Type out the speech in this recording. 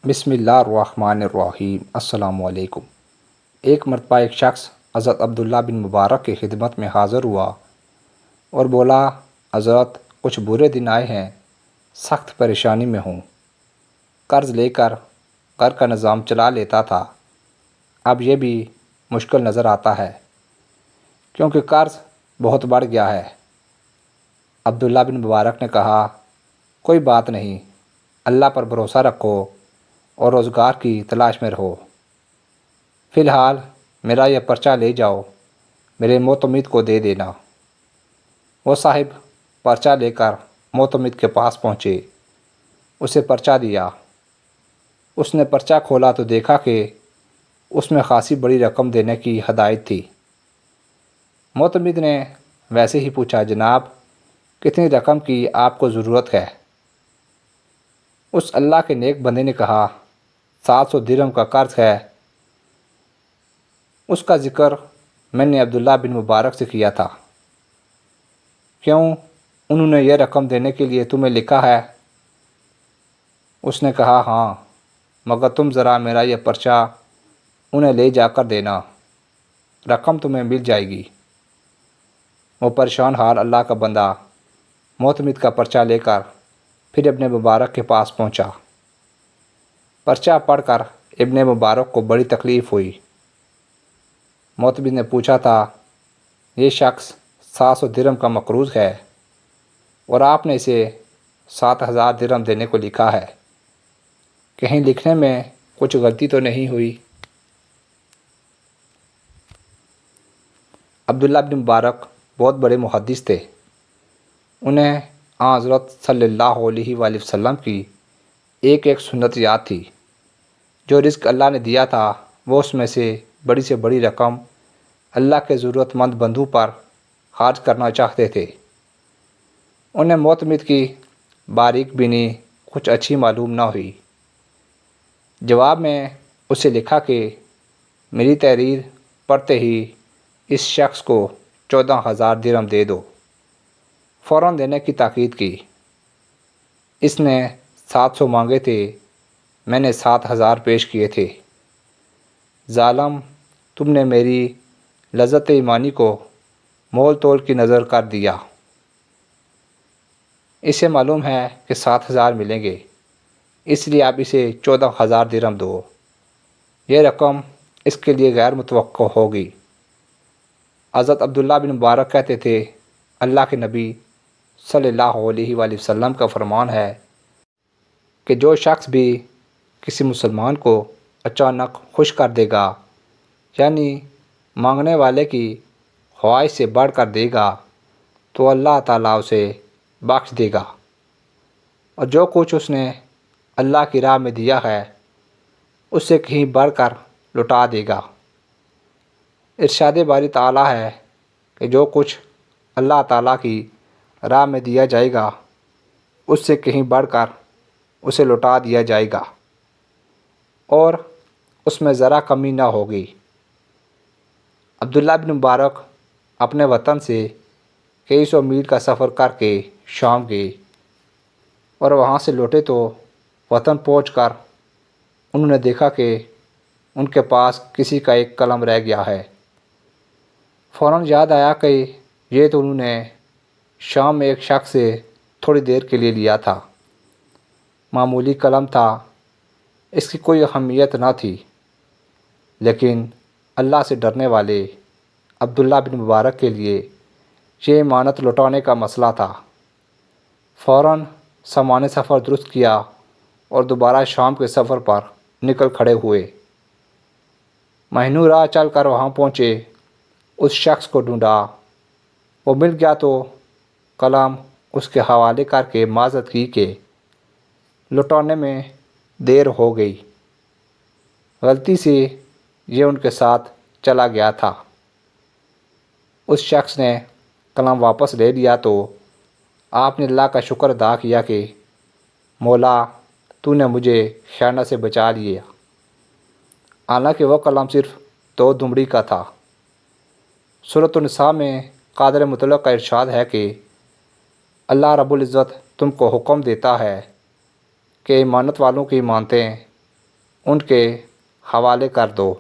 بسم اللہ الرحمن الرحیم۔ السلام علیکم۔ ایک مرتبہ ایک شخص حضرت عبداللہ بن مبارک کی خدمت میں حاضر ہوا اور بولا، حضرت کچھ برے دن آئے ہیں، سخت پریشانی میں ہوں۔ قرض لے کر گھر کا نظام چلا لیتا تھا، اب یہ بھی مشکل نظر آتا ہے کیونکہ قرض بہت بڑھ گیا ہے۔ عبداللہ بن مبارک نے کہا، کوئی بات نہیں، اللہ پر بھروسہ رکھو اور روزگار کی تلاش میں رہو۔ فی الحال میرا یہ پرچہ لے جاؤ، میرے معتمد کو دے دینا۔ وہ صاحب پرچہ لے کر معتمد کے پاس پہنچے، اسے پرچہ دیا۔ اس نے پرچہ کھولا تو دیکھا کہ اس میں خاصی بڑی رقم دینے کی ہدایت تھی۔ معتمد نے ویسے ہی پوچھا، جناب کتنی رقم کی آپ کو ضرورت ہے؟ اس اللہ کے نیک بندے نے کہا، 700 درہم کا قرض ہے۔ اس کا ذکر میں نے عبداللہ بن مبارک سے کیا تھا۔ کیوں انہوں نے یہ رقم دینے کے لیے تمہیں لکھا ہے؟ اس نے کہا، ہاں، مگر تم ذرا میرا یہ پرچہ انہیں لے جا کر دینا، رقم تمہیں مل جائے گی۔ وہ پریشان حال اللہ کا بندہ معتمد کا پرچہ لے کر پھر ابن مبارک کے پاس پہنچا۔ پرچہ پڑھ کر ابن مبارک کو بڑی تکلیف ہوئی۔ معتمد نے پوچھا تھا، یہ شخص 700 درہم کا مقروض ہے اور آپ نے اسے 7000 درہم دینے کو لکھا ہے، کہیں لکھنے میں کچھ غلطی تو نہیں ہوئی؟ عبداللہ بن مبارک بہت بڑے محدث تھے۔ انہیں حضرت صلی اللہ علیہ وآلہ وسلم کی ایک ایک سنت یاد تھی۔ جو رزق اللہ نے دیا تھا وہ اس میں سے بڑی رقم اللہ کے ضرورت مند بندوں پر خرچ کرنا چاہتے تھے۔ انہیں معتمد کی باریک بینی کچھ اچھی معلوم نہ ہوئی۔ جواب میں اسے لکھا کہ میری تحریر پڑھتے ہی اس شخص کو 14,000 درہم دے دو۔ فوراً دینے کی تاکید کی۔ اس نے 700 مانگے تھے، میں نے 7,000 پیش کیے تھے۔ ظالم، تم نے میری لذت ایمانی کو مول تول کی نظر کر دیا۔ اسے معلوم ہے کہ 7,000 ملیں گے، اس لیے اب اسے 14,000 درہم دو۔ یہ رقم اس کے لیے غیر متوقع ہوگی۔ حضرت عبداللہ بن مبارک کہتے تھے، اللہ کے نبی صلی اللہ علیہ وآلہ وسلم کا فرمان ہے کہ جو شخص بھی کسی مسلمان کو اچانک خوش کر دے گا، یعنی مانگنے والے کی خواہش سے بڑھ کر دے گا، تو اللہ تعالیٰ اسے بخش دے گا، اور جو کچھ اس نے اللہ کی راہ میں دیا ہے اس سے کہیں بڑھ کر لوٹا دے گا۔ ارشاد باری تعالیٰ ہے کہ جو کچھ اللہ تعالیٰ کی راہ میں دیا جائے گا اس سے کہیں بڑھ کر اسے لوٹا دیا جائے گا، اور اس میں ذرا کمی نہ ہوگی۔ عبداللہ بن مبارک اپنے وطن سے کئی سو میل کا سفر کر کے شام گئے، اور وہاں سے لوٹے تو وطن پہنچ کر انہوں نے دیکھا کہ ان کے پاس کسی کا ایک قلم رہ گیا ہے۔ فوراً یاد آیا کہ یہ تو انہوں نے شام میں ایک شخص سے تھوڑی دیر کے لیے لیا تھا۔ معمولی قلم تھا، اس کی کوئی اہمیت نہ تھی، لیکن اللہ سے ڈرنے والے عبداللہ بن مبارک کے لیے یہ امانت لوٹانے کا مسئلہ تھا۔ فوراً سامان سفر درست کیا اور دوبارہ شام کے سفر پر نکل کھڑے ہوئے۔ مہینوں راہ چل کر وہاں پہنچے، اس شخص کو ڈھونڈا، وہ مل گیا تو قلم اس کے حوالے کر کے معذرت کی کہ لوٹانے میں دیر ہو گئی، غلطی سے یہ ان کے ساتھ چلا گیا تھا۔ اس شخص نے قلم واپس لے لیا تو آپ نے اللہ کا شکر ادا کیا کہ مولا تو نے مجھے خیانت سے بچا لیا، حالانکہ وہ قلم صرف 2 دمڑی کا تھا۔ سورۃ النساء میں قادر مطلق کا ارشاد ہے کہ اللہ رب العزت تم کو حکم دیتا ہے کہ امانت والوں کی امانتیں ان کے حوالے کر دو۔